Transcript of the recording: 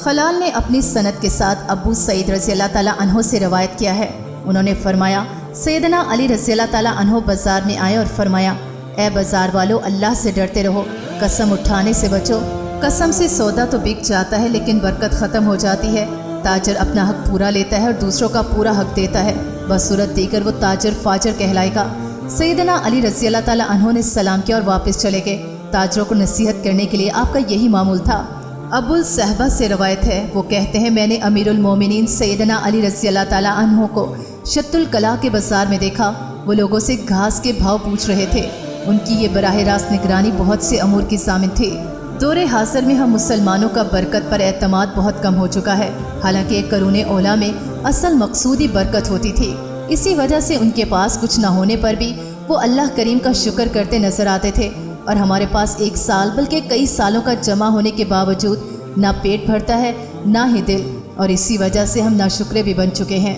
خلال نے اپنی سند کے ساتھ ابو سعید رضی اللہ تعالیٰ عنہ سے روایت کیا ہے۔ انہوں نے فرمایا سیدنا علی رضی اللہ تعالیٰ عنہ بازار میں آئے اور فرمایا اے بازار والو، اللہ سے ڈرتے رہو، قسم اٹھانے سے بچو۔ قسم سے سودا تو بک جاتا ہے لیکن برکت ختم ہو جاتی ہے۔ تاجر اپنا حق پورا لیتا ہے اور دوسروں کا پورا حق دیتا ہے، بصورت دیگر وہ تاجر فاجر کہلائے گا۔ سیدنا علی رضی اللہ تعالیٰ عنہ نے سلام کیا اور واپس چلے گئے۔ تاجروں کو نصیحت کرنے کے لیے آپ کا یہی معمول تھا۔ ابو الصحبہ سے روایت ہے، وہ کہتے ہیں میں نے امیر المومنین سیدنا علی رضی اللہ تعالیٰ عنہ کو شت القلاع کے بازار میں دیکھا۔ وہ لوگوں سے گھاس کے بھاؤ پوچھ رہے تھے۔ ان کی یہ براہ راست نگرانی بہت سے امور کی ضامن تھی۔ دور حاضر میں ہم مسلمانوں کا برکت پر اعتماد بہت کم ہو چکا ہے، حالانکہ قرون اولیٰ میں اصل مقصود ہی برکت ہوتی تھی۔ اسی وجہ سے ان کے پاس کچھ نہ ہونے پر بھی وہ اللہ کریم کا شکر کرتے نظر آتے تھے، اور ہمارے پاس ایک سال بلکہ کئی سالوں کا جمع ہونے کے باوجود نہ پیٹ بھرتا ہے نہ ہی دل، اور اسی وجہ سے ہم ناشکرے بھی بن چکے ہیں۔